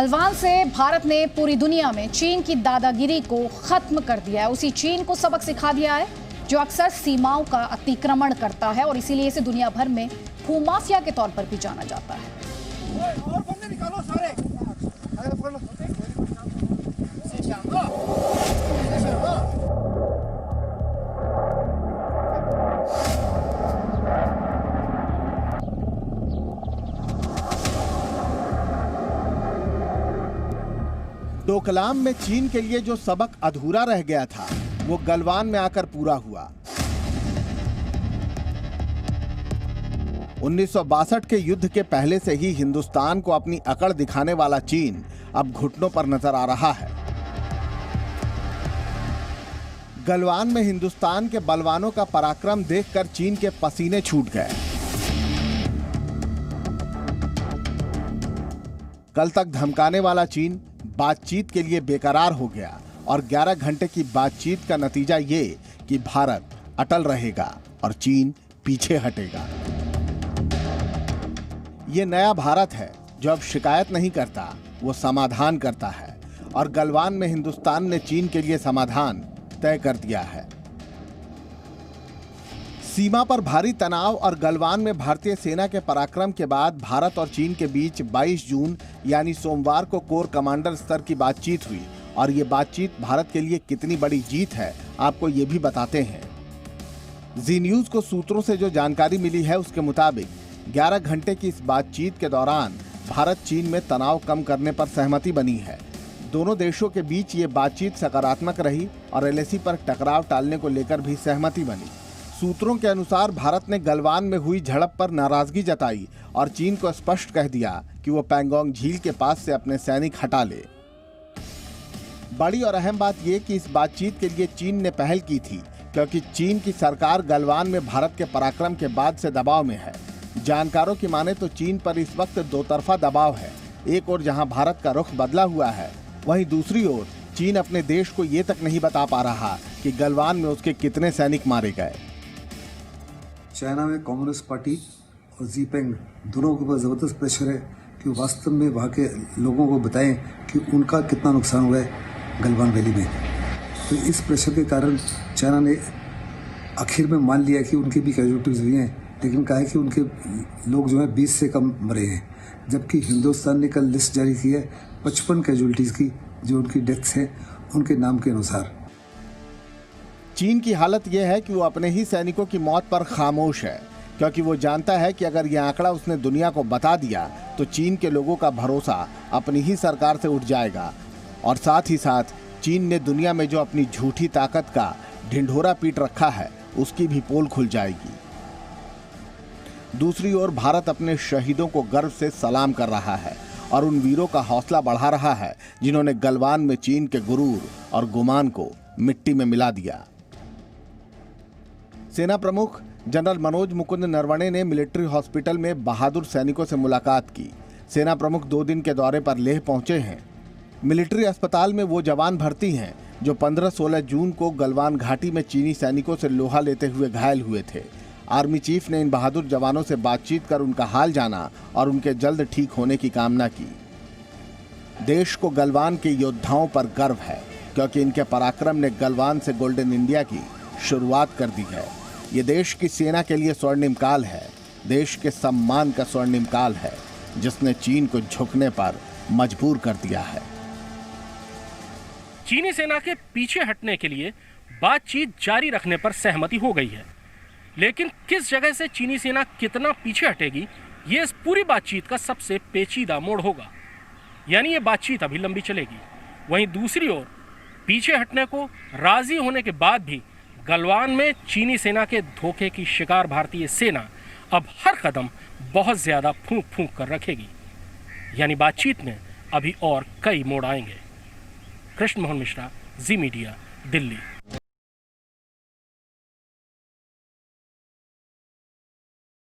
गलवान से भारत ने पूरी दुनिया में चीन की दादागिरी को खत्म कर दिया है। उसी चीन को सबक सिखा दिया है जो अक्सर सीमाओं का अतिक्रमण करता है और इसीलिए इसे दुनिया भर में भूमाफिया के तौर पर भी जाना जाता है। और बंदे निकालो सारे। 'डोकलाम में चीन के लिए जो सबक अधूरा रह गया था वो गलवान में आकर पूरा हुआ। 1962 के युद्ध के पहले से ही हिंदुस्तान को अपनी अकड़ दिखाने वाला चीन अब घुटनों पर नजर आ रहा है। गलवान में हिंदुस्तान के बलवानों का पराक्रम देखकर चीन के पसीने छूट गए। कल तक धमकाने वाला चीन बातचीत के लिए बेकरार हो गया और 11 घंटे की बातचीत का नतीजा ये कि भारत अटल रहेगा और चीन पीछे हटेगा। ये नया भारत है जो अब शिकायत नहीं करता, वो समाधान करता है और गलवान में हिंदुस्तान ने चीन के लिए समाधान तय कर दिया है। सीमा पर भारी तनाव और गलवान में भारतीय सेना के पराक्रम के बाद भारत और चीन के बीच 22 जून यानी सोमवार को कोर कमांडर स्तर की बातचीत हुई और ये बातचीत भारत के लिए कितनी बड़ी जीत है आपको ये भी बताते हैं। जी न्यूज को सूत्रों से जो जानकारी मिली है उसके मुताबिक 11 घंटे की इस बातचीत के दौरान भारत चीन में तनाव कम करने पर सहमति बनी है। दोनों देशों के बीच ये बातचीत सकारात्मक रही और एलएसी पर टकराव टालने को लेकर भी सहमति बनी। सूत्रों के अनुसार भारत ने गलवान में हुई झड़प पर नाराजगी जताई और चीन को स्पष्ट कह दिया कि वो पैंगोंग झील के पास से अपने सैनिक हटा ले। बड़ी और अहम बात यह कि इस बातचीत के लिए चीन ने पहल की थी क्योंकि चीन की सरकार गलवान में भारत के पराक्रम के बाद से दबाव में है। जानकारों की माने तो चीन पर इस वक्त दो तरफा दबाव है। एक ओर जहां भारत का रुख बदला हुआ है, वहीं दूसरी ओर चीन अपने देश को ये तक नहीं बता पा रहा कि गलवान में उसके कितने सैनिक मारे गए। चाइना में कम्युनिस्ट पार्टी और जीपेंग दोनों के ऊपर ज़बरदस्त प्रेशर है कि वास्तव में वहाँ के लोगों को बताएं कि उनका कितना नुकसान हुआ है गलवान वैली में। तो इस प्रेशर के कारण चाइना ने आखिर में मान लिया कि उनकी भी कैजुअलिटीज़ हुई हैं, लेकिन कहा है कि उनके लोग जो हैं 20 से कम मरे हैं, जबकि हिंदुस्तान ने कल लिस्ट जारी की है 55 कैजुअलिटीज़ की जो उनकी डेथ्स हैं उनके नाम के अनुसार। चीन की हालत यह है कि वो अपने ही सैनिकों की मौत पर खामोश है क्योंकि वो जानता है कि अगर यह आंकड़ा उसने दुनिया को बता दिया तो चीन के लोगों का भरोसा अपनी ही सरकार से उठ जाएगा और साथ ही साथ चीन ने दुनिया में जो अपनी झूठी ताकत का ढिंढोरा पीट रखा है उसकी भी पोल खुल जाएगी। दूसरी ओर भारत अपने शहीदों को गर्व से सलाम कर रहा है और उन वीरों का हौसला बढ़ा रहा है जिन्होंने गलवान में चीन के गुरूर और गुमान को मिट्टी में मिला दिया। सेना प्रमुख जनरल मनोज मुकुंद नरवणे ने मिलिट्री हॉस्पिटल में बहादुर सैनिकों से मुलाकात की। सेना प्रमुख 2 दिन के दौरे पर लेह पहुंचे हैं। मिलिट्री अस्पताल में वो जवान भर्ती हैं जो 15-16 जून को गलवान घाटी में चीनी सैनिकों से लोहा लेते हुए घायल हुए थे। आर्मी चीफ ने इन बहादुर जवानों से बातचीत कर उनका हाल जाना और उनके जल्द ठीक होने की कामना की। देश को गलवान के योद्धाओं पर गर्व है क्योंकि इनके पराक्रम ने गलवान से गोल्डन इंडिया की शुरुआत कर दी है। ये देश की सेना के लिए स्वर्णिम काल है, देश के सम्मान का स्वर्णिम काल है जिसने चीन को झुकने पर मजबूर कर दिया है। चीनी सेना के पीछे हटने के लिए बातचीत जारी रखने पर सहमति हो गई है, लेकिन किस जगह से चीनी सेना कितना पीछे हटेगी ये इस पूरी बातचीत का सबसे पेचीदा मोड़ होगा। यानी ये बातचीत अभी लंबी चलेगी। वहीं दूसरी ओर पीछे हटने को राजी होने के बाद भी गलवान में चीनी सेना के धोखे की शिकार भारतीय सेना अब हर कदम बहुत ज्यादा फूंक फूंक कर रखेगी। यानी बातचीत में अभी और कई मोड़ आएंगे। कृष्ण मोहन मिश्रा, जी मीडिया, दिल्ली।